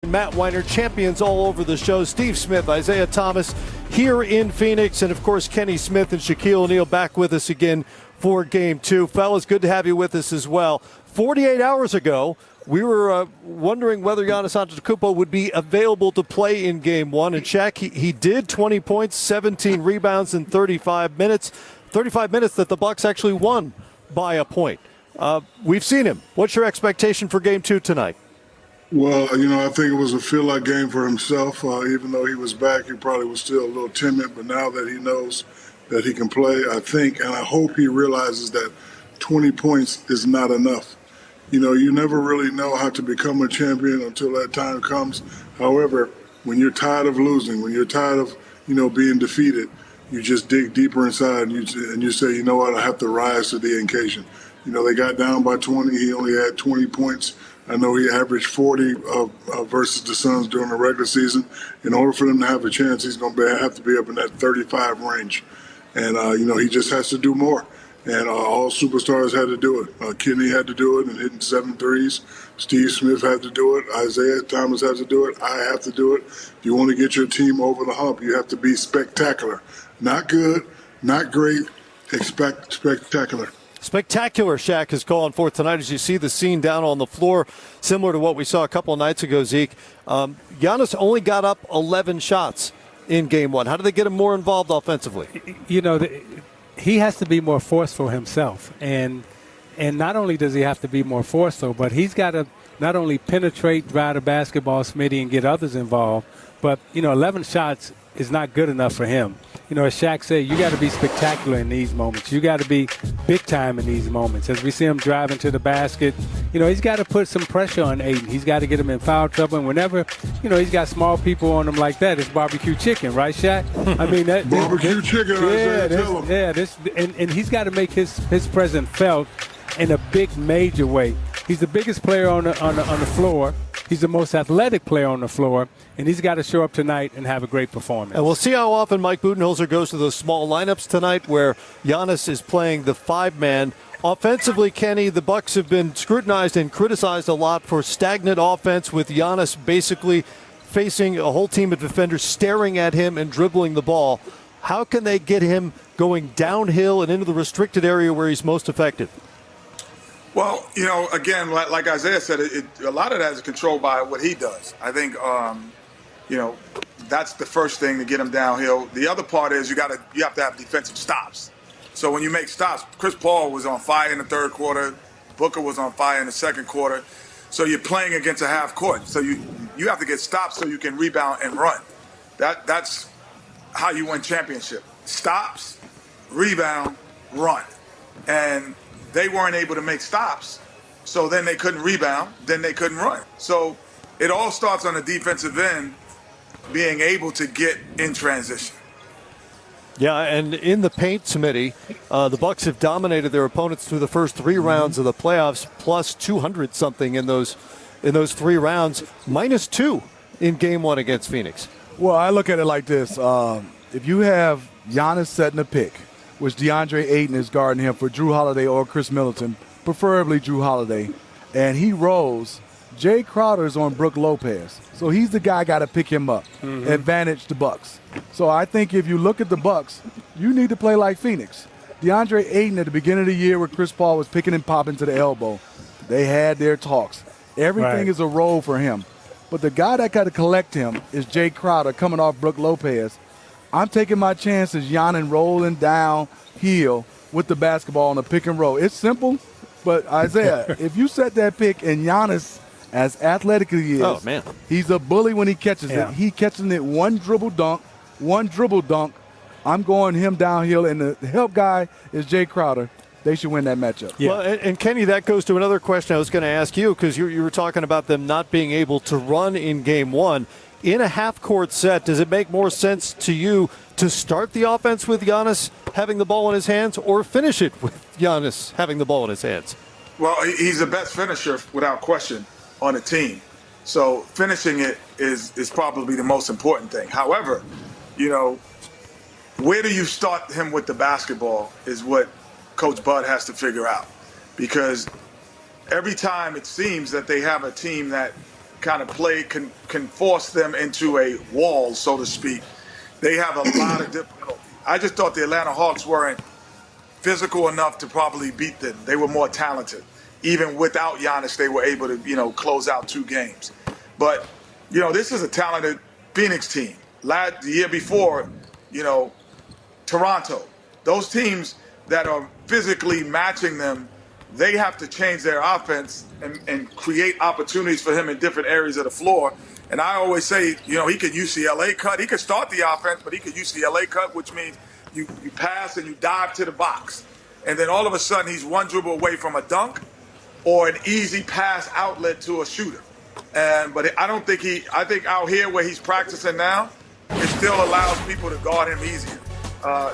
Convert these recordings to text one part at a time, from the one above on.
Matt Weiner, champions all over the show. Steve Smith, Isaiah Thomas here in Phoenix, and of course Kenny Smith and Shaquille O'Neal back with us again for Game 2. Fellas, good to have you with us as well. 48 hours ago, we were wondering whether Giannis Antetokounmpo would be available to play in Game 1, and Shaq, he did. 20 points, 17 rebounds in 35 minutes. 35 minutes that the Bucks actually won by a point. We've seen him. What's your expectation for Game 2 tonight? Well, I think it was a feel-like game for himself. Even though he was back, he probably was still a little timid. But now that he knows that he can play, I think and I hope he realizes that 20 points is not enough. You never really know how to become a champion until that time comes. However, when you're tired of losing, when you're tired of, being defeated, you just dig deeper inside and you say, you know what, I have to rise to the occasion. They got down by 20. He only had 20 points. I know he averaged 40 versus the Suns during the regular season. In order for them to have a chance, he's going to have to be up in that 35 range. And, he just has to do more. And all superstars had to do it. Kenny had to do it and hitting 7 threes. Steve Smith had to do it. Isaiah Thomas had to do it. I have to do it. If you want to get your team over the hump, you have to be spectacular. Not good, not great, spectacular. Spectacular, Shaq is calling for tonight as you see the scene down on the floor, similar to what we saw a couple of nights ago, Zeke. Giannis only got up 11 shots in Game 1. How do they get him more involved offensively? He has to be more forceful himself. And not only does he have to be more forceful, but he's got to not only penetrate, drive the basketball, Smitty, and get others involved, but, 11 shots is not good enough for him. As Shaq said, you got to be spectacular in these moments. You got to be big time in these moments. As we see him driving to the basket, he's got to put some pressure on Ayton. He's got to get him in foul trouble. And whenever, he's got small people on him like that, it's barbecue chicken, right, Shaq? I mean, that barbecue chicken. And he's got to make his presence felt in a big, major way. He's the biggest player on the floor. He's the most athletic player on the floor, and he's got to show up tonight and have a great performance. And we'll see how often Mike Budenholzer goes to those small lineups tonight where Giannis is playing the 5-man. Offensively, Kenny, the Bucks have been scrutinized and criticized a lot for stagnant offense with Giannis basically facing a whole team of defenders staring at him and dribbling the ball. How can they get him going downhill and into the restricted area where he's most effective? Well, again, like Isaiah said, a lot of that is controlled by what he does. I think, that's the first thing to get him downhill. The other part is you have to have defensive stops. So when you make stops, Chris Paul was on fire in the third quarter. Booker was on fire in the second quarter. So you're playing against a half court. So you have to get stops so you can rebound and run. That's how you win championship. Stops, rebound, run. And they weren't able to make stops, so then they couldn't rebound, then they couldn't run. So it all starts on the defensive end, being able to get in transition. Yeah, and in the paint, Smitty, the Bucks have dominated their opponents through the first 3 rounds of the playoffs, plus 200-something in those 3 rounds, -2 in Game 1 against Phoenix. Well, I look at it like this. If you have Giannis setting a pick, which DeAndre Ayton is guarding him for Drew Holiday or Chris Middleton, preferably Drew Holiday, and he rolls, Jay Crowder's on Brook Lopez. So he's the guy got to pick him up. Advantage the Bucks. So I think if you look at the Bucks, you need to play like Phoenix. DeAndre Ayton at the beginning of the year where Chris Paul was picking and popping to the elbow, they had their talks. Everything is a role for him. But the guy that got to collect him is Jay Crowder coming off Brook Lopez. I'm taking my chances, Giannis rolling downhill with the basketball on a pick and roll. It's simple, but Isaiah, if you set that pick and Giannis, as athletic as he is, he's a bully when he catches it. He catching it one dribble dunk. I'm going him downhill, and the help guy is Jay Crowder. They should win that matchup. Yeah. Well, and Kenny, that goes to another question I was going to ask you, because you were talking about them not being able to run in Game 1. In a half-court set, does it make more sense to you to start the offense with Giannis having the ball in his hands or finish it with Giannis having the ball in his hands? Well, he's the best finisher without question on the team. So finishing it is probably the most important thing. However, where do you start him with the basketball is what Coach Bud has to figure out. Because every time it seems that they have a team that kind of play can force them into a wall, so to speak. They have a lot of difficulty. I just thought the Atlanta Hawks weren't physical enough to probably beat them. They were more talented. Even without Giannis, they were able to, close out 2 games. But, this is a talented Phoenix team. The year before, Toronto. Those teams that are physically matching them, they have to change their offense and create opportunities for him in different areas of the floor. And I always say, he could UCLA cut. He could start the offense, but he could UCLA cut, which means you pass and you dive to the box. And then all of a sudden he's one dribble away from a dunk or an easy pass outlet to a shooter. But I think out here where he's practicing now, it still allows people to guard him easier.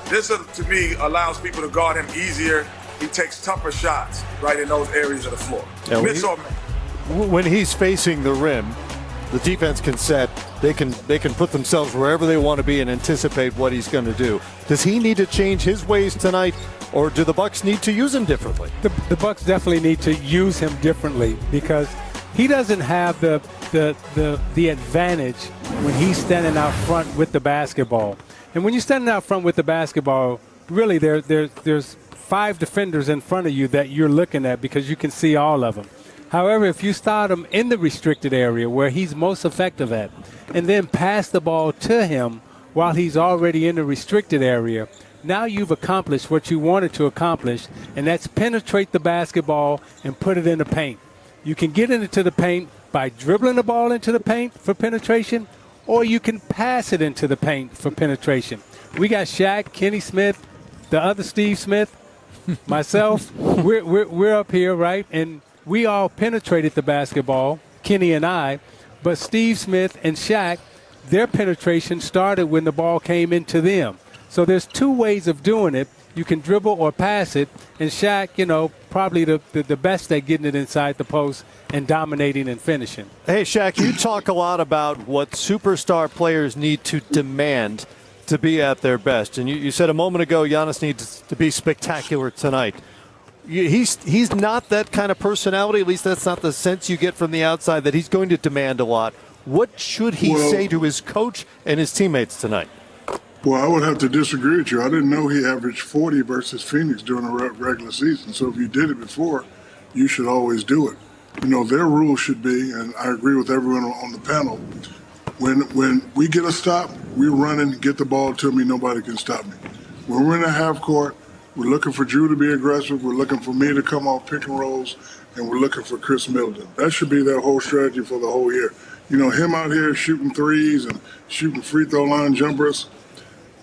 This, to me, allows people to guard him easier. He takes tougher shots right in those areas of the floor. Yeah, when he's facing the rim, the defense can set. They can put themselves wherever they want to be and anticipate what he's going to do. Does he need to change his ways tonight, or do the Bucks need to use him differently? The Bucks definitely need to use him differently because he doesn't have the advantage when he's standing out front with the basketball. And when you're standing out front with the basketball, really there's 5 defenders in front of you that you're looking at because you can see all of them. However, if you start him in the restricted area where he's most effective at and then pass the ball to him while he's already in the restricted area, now you've accomplished what you wanted to accomplish, and that's penetrate the basketball and put it in the paint. You can get into the paint by dribbling the ball into the paint for penetration, or you can pass it into the paint for penetration. We got Shaq, Kenny Smith, the other Steve Smith, myself. We're up here, right? And we all penetrated the basketball, Kenny and I, but Steve Smith and Shaq, their penetration started when the ball came into them. So there's 2 ways of doing it. You can dribble or pass it, and Shaq, probably the best at getting it inside the post and dominating and finishing. Hey, Shaq, you talk a lot about what superstar players need to demand to be at their best. And you said a moment ago Giannis needs to be spectacular tonight. He's not that kind of personality. At least that's not the sense you get from the outside, that he's going to demand a lot. What should he say to his coach and his teammates tonight? Well, I would have to disagree with you. I didn't know he averaged 40 versus Phoenix during the regular season. So if you did it before, you should always do it. Their rule should be, and I agree with everyone on the panel, when we get a stop, we run and get the ball to me. Nobody can stop me. When we're in a half court, we're looking for Drew to be aggressive. We're looking for me to come off pick and rolls, and we're looking for Chris Middleton. That should be their whole strategy for the whole year. Him out here shooting threes and shooting free throw line jumpers,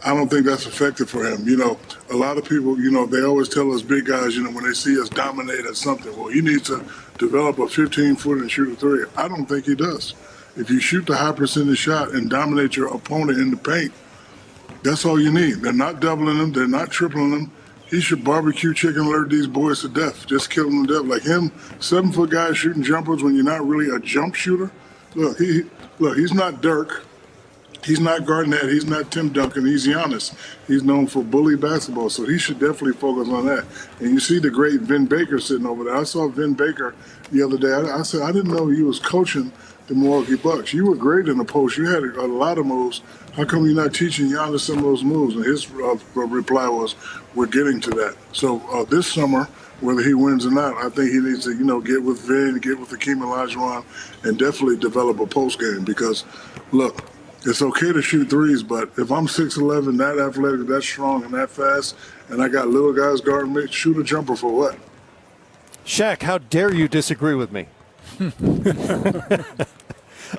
I don't think that's effective for him. A lot of people, they always tell us big guys, when they see us dominate at something, well, he needs to develop a 15-foot and shoot a 3. I don't think he does. If you shoot the high percentage shot and dominate your opponent in the paint, that's all you need. They're not doubling them. They're not tripling them. He should barbecue chicken alert these boys to death. Just kill them to death. Like him, 7-foot guy shooting jumpers when you're not really a jump shooter. Look, he's not Dirk. He's not Garnett. He's not Tim Duncan. He's Giannis. He's known for bully basketball, so he should definitely focus on that. And you see the great Vin Baker sitting over there. I saw Vin Baker the other day. I said, I didn't know he was coaching the Milwaukee Bucks. You were great in the post. You had a lot of moves. How come you're not teaching Giannis some of those moves? And his reply was, we're getting to that. So this summer, whether he wins or not, I think he needs to, get with Vin, get with Hakeem Olajuwon, and definitely develop a post game because, look, it's okay to shoot threes, but if I'm 6'11", that athletic, that strong, and that fast, and I got little guys guarding me, shoot a jumper for what? Shaq, how dare you disagree with me?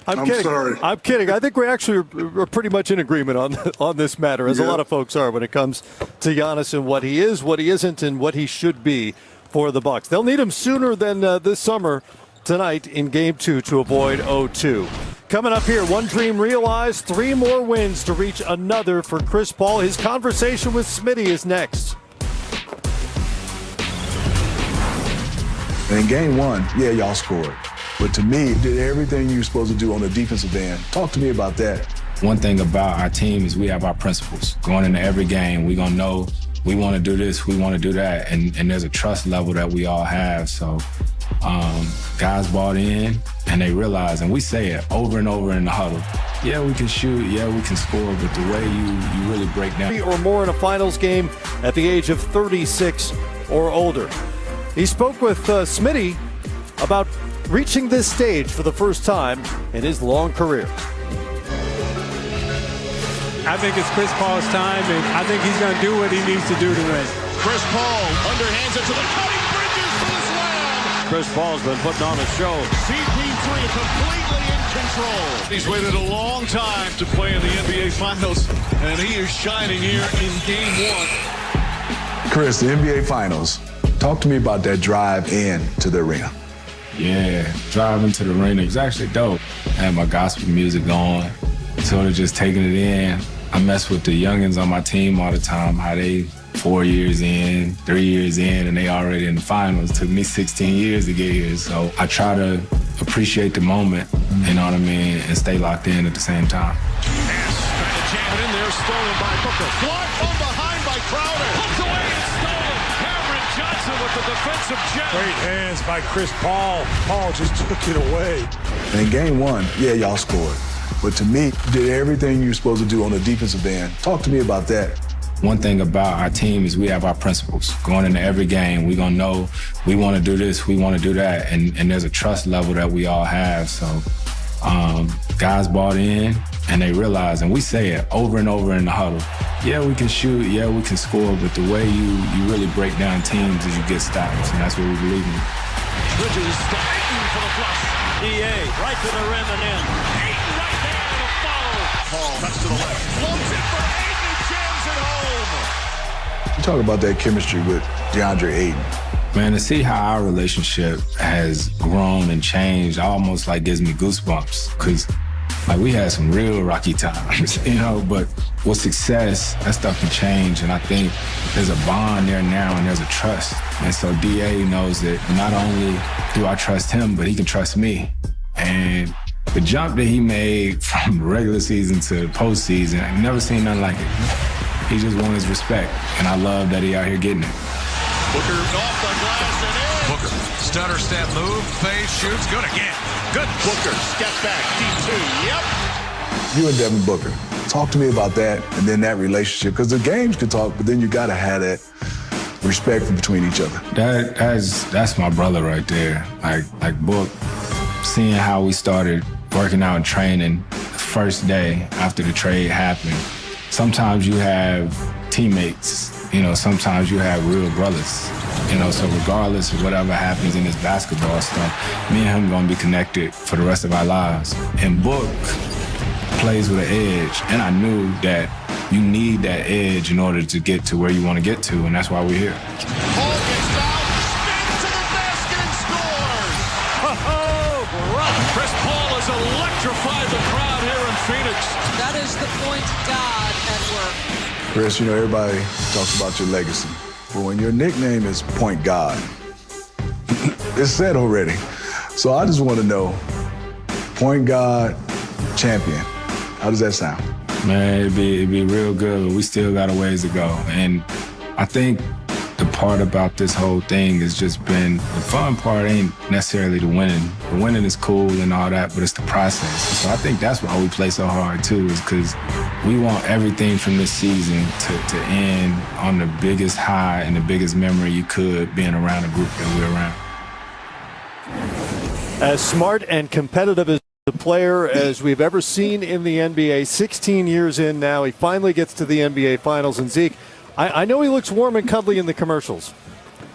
I'm kidding. Sorry. I'm kidding. I think we actually are pretty much in agreement on this matter, as a lot of folks are when it comes to Giannis and what he is, what he isn't, and what he should be for the Bucks. They'll need him sooner than this summer tonight in Game 2 to avoid 0-2. Coming up here, one dream realized, 3 more wins to reach another for Chris Paul. His conversation with Smitty is next. And in Game 1, yeah, y'all scored. But to me, you did everything you were supposed to do on the defensive end. Talk to me about that. One thing about our team is we have our principles. Going into every game, we're going to know we want to do this, we want to do that. And there's a trust level that we all have. So Guys bought in, and they realize, and we say it over and over in the huddle, yeah, we can shoot, yeah, we can score, but the way you really break down. Or more in a finals game at the age of 36 or older. He spoke with Smitty about reaching this stage for the first time in his long career. I think it's Chris Paul's time, and I think he's going to do what he needs to do to win. Chris Paul underhands it to the cutting Bridges for the slam. Chris Paul's been putting on a show. CP3 completely in control. He's waited a long time to play in the NBA Finals, and he is shining here in Game 1. Chris, the NBA Finals. Talk to me about that drive in to the arena. Yeah, driving to the arena was actually dope. I had my gospel music on, sort of just taking it in. I mess with the youngins on my team all the time, how they 4 years in, 3 years in, and they already in the finals. It took me 16 years to get here, so I try to appreciate the moment, you know what I mean, and stay locked in at the same time. Pass trying to jam it in there, stolen by Booker. Blocked from behind by Crowder. Pumps away and stolen. Cameron Johnson with the defensive gem. Great hands by Chris Paul. Paul just took it away. And in game one, yeah, y'all scored. But to me, you did everything you're supposed to do on the defensive end. Talk to me about that. One thing about our team is we have our principles. Going into every game, we're gonna know we wanna do this, we wanna do that, and there's a trust level that we all have. So guys bought in, and they realize, and we say it over and over in the huddle, yeah, we can shoot, yeah, we can score, but the way you really break down teams is you get stops, and that's what we believe in. Bridges to Ayton for the flush. EA right to the rim and in. Ayton right there to follow. Paul cuts to the left. Floats it for Ayton, who jams it home. You talk about that chemistry with DeAndre Ayton. Man, to see how our relationship has grown and changed almost like gives me goosebumps, because like we had some real rocky times, you know, but with success, that stuff can change, and I think there's a bond there now and there's a trust. And so DA knows that not only do I trust him, but he can trust me. And the jump that he made from the regular season to postseason, I've never seen nothing like it. He just won his respect, and I love that he out here getting it. Booker off the glass and in. Booker, stutter step move, fade, shoots, good again. Good. Booker, step back, D2, yep. You and Devin Booker. Talk to me about that and then that relationship, because the games can talk, but then you got to have that respect between each other. That's my brother right there. Like Book, seeing how we started working out and training the first day after the trade happened. Sometimes you have teammates, you know, sometimes you have real brothers, you know, so regardless of whatever happens in this basketball stuff, me and him gonna be connected for the rest of our lives. And Book plays with an edge, and I knew that you need that edge in order to get to where you want to get to, and that's why we're here. Paul gets down, spins to the basket and scores. Chris Paul has electrified the crowd here in Phoenix. That is the point God at work. Chris, you know, everybody talks about your legacy, but when your nickname is Point God, it's said already. So I just want to know, Point God champion, how does that sound? Man, it'd be real good, but we still got a ways to go. And I think the part about this whole thing has just been, the fun part ain't necessarily the winning. The winning is cool and all that, but it's the process. So I think that's why we play so hard too, is because we want everything from this season to end on the biggest high and the biggest memory you could, being around the group that we're around. As smart and competitive as a player as we've ever seen in the NBA, 16 years in now, he finally gets to the NBA Finals. And Zeke, I know he looks warm and cuddly in the commercials,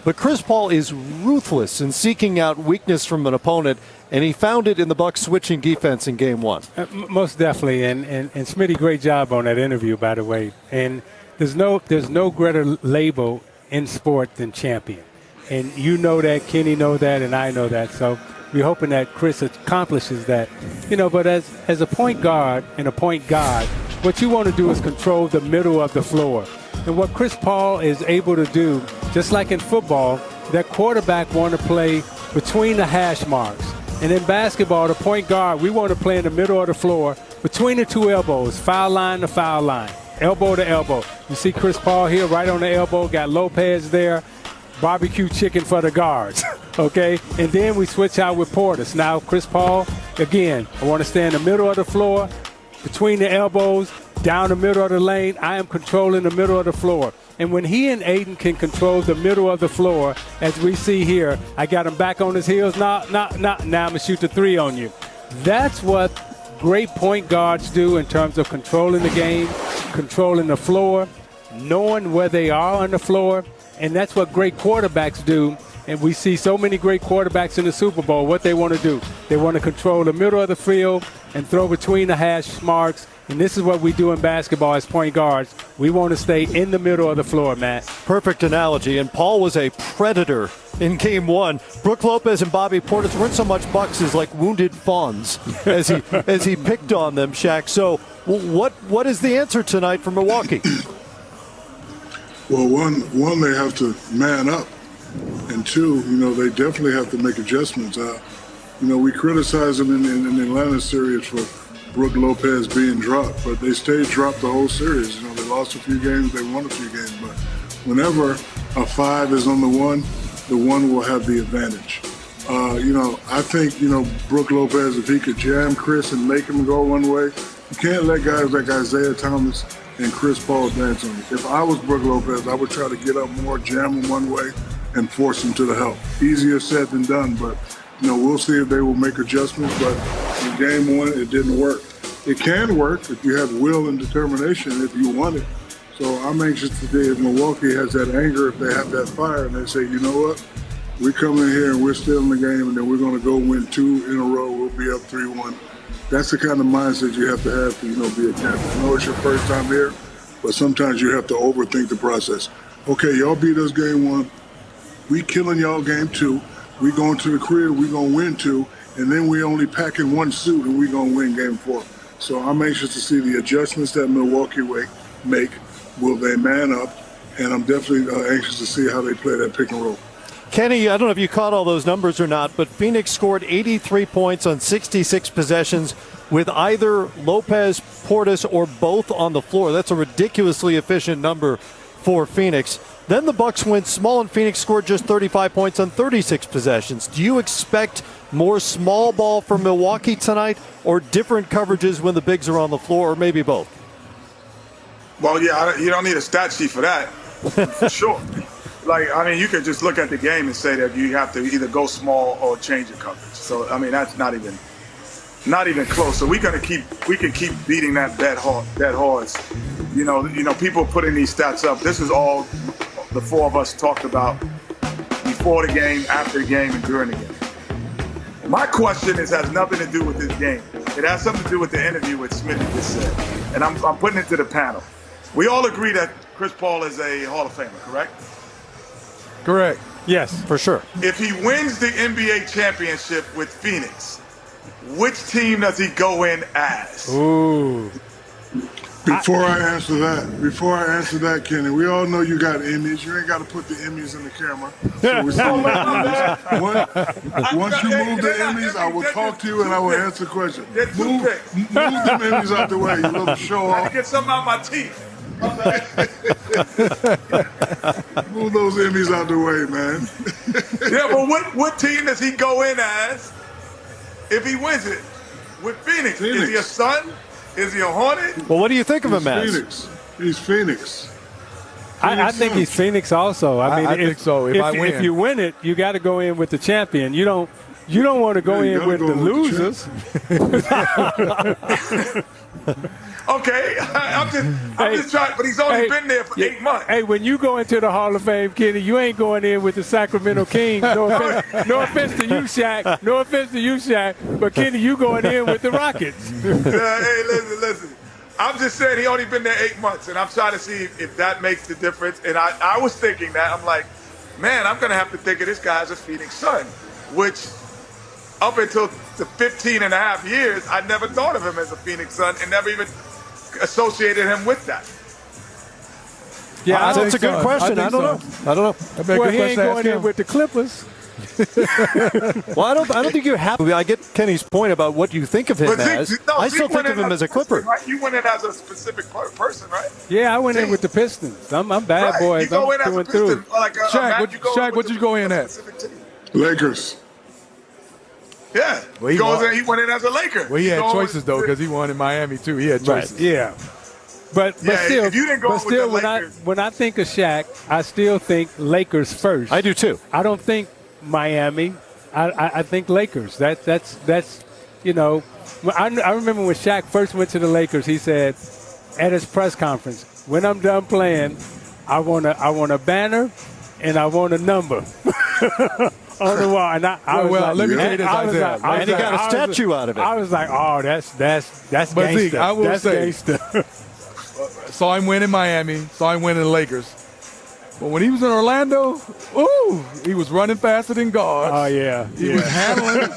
but Chris Paul is ruthless in seeking out weakness from an opponent, and he found it in the Bucks switching defense in Game 1. Most definitely, and Smitty, great job on that interview, by the way. And there's no greater label in sport than champion, and you know that, Kenny know that, and I know that. So we're hoping that Chris accomplishes that, you know. But as a point guard and a point guard, what you want to do is control the middle of the floor. And what Chris Paul is able to do, just like in football, that quarterback want to play between the hash marks. And in basketball, the point guard, we want to play in the middle of the floor between the two elbows, foul line to foul line, elbow to elbow. You see Chris Paul here right on the elbow, got Lopez there. barbecue chicken for the guards, okay? And then we switch out with Portis. Now, Chris Paul, again, I want to stay in the middle of the floor, between the elbows, down the middle of the lane. I am controlling the middle of the floor. And when he and Aiden can control the middle of the floor, as we see here, I got him back on his heels. Now I'm going to shoot the three on you. That's what great point guards do in terms of controlling the game, controlling the floor, knowing where they are on the floor. And that's what great quarterbacks do. And we see so many great quarterbacks in the Super Bowl. What they want to do, they want to control the middle of the field and throw between the hash marks. And this is what we do in basketball as point guards. We want to stay in the middle of the floor, Matt. Perfect analogy. And Paul was a predator in Game 1. Brook Lopez and Bobby Portis weren't so much bucks as like wounded fawns as he picked on them, Shaq. So what is the answer tonight for Milwaukee? Well, one, they have to man up. And two, they definitely have to make adjustments. We criticized them in the Atlanta series for Brook Lopez being dropped, but they stayed dropped the whole series. They lost a few games, they won a few games, but whenever a 5 is on the one will have the advantage. I think, Brook Lopez, if he could jam Chris and make him go one way, you can't let guys like Isaiah Thomas and Chris Paul dance on it. If I was Brook Lopez, I would try to get up more, jam him one way, and force him to the help. Easier said than done, but we'll see if they will make adjustments. But in Game 1, it didn't work. It can work if you have will and determination, if you want it. So I'm anxious to see if Milwaukee has that anger, if they have that fire, and they say, you know what, we come in here and we're still in the game, and then we're going to go win 2 in a row. We'll be up 3-1. That's the kind of mindset you have to be a champion. I know it's your first time here, but sometimes you have to overthink the process. Okay, y'all beat us Game 1. We killing y'all Game 2. We going to the crib. We gonna win 2, and then we only packing 1 suit, and we gonna win Game 4. So I'm anxious to see the adjustments that Milwaukee make. Will they man up? And I'm definitely anxious to see how they play that pick and roll. Kenny, I don't know if you caught all those numbers or not, but Phoenix scored 83 points on 66 possessions with either Lopez, Portis, or both on the floor. That's a ridiculously efficient number for Phoenix. Then the Bucks went small, and Phoenix scored just 35 points on 36 possessions. Do you expect more small ball from Milwaukee tonight, or different coverages when the bigs are on the floor, or maybe both? Well, yeah, you don't need a stat sheet for that, for sure. You could just look at the game and say that you have to either go small or change your coverage. So, that's not even close. So we can keep beating that horse. People putting these stats up. This is all the 4 of us talked about before the game, after the game, and during the game. My question has nothing to do with this game. It has something to do with the interview with Smith just said. And I'm putting it to the panel. We all agree that Chris Paul is a Hall of Famer, correct? Correct. Yes, for sure. If he wins the NBA championship with Phoenix, which team does he go in as? Ooh. Before I answer that, Kenny, we all know you got Emmys. You ain't got to put the Emmys in the camera. So we still got Emmys. Once you move the Emmys, I will talk to you and I will answer the question. Move them Emmys out the way, you little show I off. get something out my teeth. Move those Emmys out the way, man. Yeah, but what team does he go in as if he wins it with Phoenix? Is he a Sun? Is he a Hornet? Well, what do you think of him as? Phoenix. He's Phoenix. I think he's Phoenix also. I think so. If you win it, you got to go in with the champion. You don't want to go in with the losers. Okay, I'm just trying, but he's only been there for 8 months. Hey, when you go into the Hall of Fame, Kenny, you ain't going in with the Sacramento Kings. No offense to you, Shaq. No offense to you, Shaq. But Kenny, you going in with the Rockets. Hey, listen. I'm just saying he only been there 8 months, and I'm trying to see if that makes the difference. And I was thinking that. I'm like, man, I'm going to have to think of this guy as a Phoenix Sun, which up until the 15 and a half years, I never thought of him as a Phoenix Sun and never even associated him with that. Yeah, that's a good question. I don't know. Well, he ain't going in with the Clippers. Well, I don't think you have to. I get Kenny's point about what you think of him as. I still think of him as a Clipper. Right? You went in as a specific person, right? Yeah, I went in with the Pistons. I'm bad boy. You go in as a Piston, like Shaq, what you go in at? Lakers. Yeah. Well, he went in as a Laker. Well, he had choices, though, because he won in Miami, too. He had choices. Right. Yeah. But still, if you didn't go with the Lakers, when I think of Shaq, I still think Lakers first. I do too. I don't think Miami. I think Lakers. That's you know. I remember when Shaq first went to the Lakers, he said at his press conference, "When I'm done playing, I want a banner and I want a number." On the wall, and I was like, let me tell you this, Isaiah. And he got a statue out of it. I was like, oh, that's But gangster. see, I will say, gangster. saw him win in Miami, saw him win in the Lakers. But when he was in Orlando, ooh, he was running faster than guards. Oh, yeah. He was handling.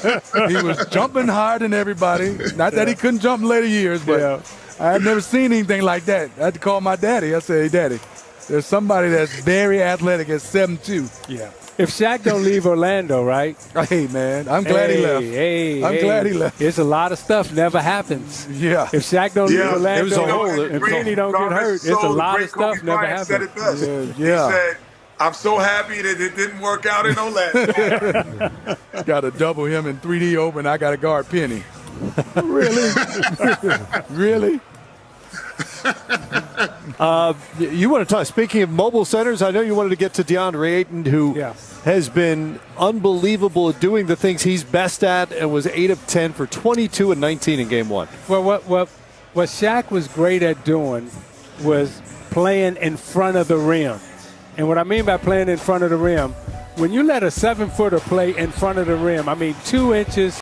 He was jumping higher than everybody. Not that he couldn't jump in later years, but I had never seen anything like that. I had to call my daddy. I said, hey, Daddy, there's somebody that's very athletic at 7'2". Yeah. If Shaq don't leave Orlando, right? Hey, man, I'm glad he left. I'm glad he left. It's a lot of stuff never happens. Yeah. If Shaq don't leave Orlando, it was a whole, and Penny don't get hurt, it's a lot of stuff never happens. Said it best. Yeah. He said, I'm so happy that it didn't work out in Orlando. Got to double him in 3D open. I got to guard Penny. Really? Really? You want to talk, speaking of mobile centers, I know you wanted to get to DeAndre Ayton, who has been unbelievable at doing the things he's best at and was 8 of 10 for 22 and 19 in game one. Well, what Shaq was great at doing was playing in front of the rim. And what I mean by playing in front of the rim, when you let a 7-footer play in front of the rim, I mean 2 inches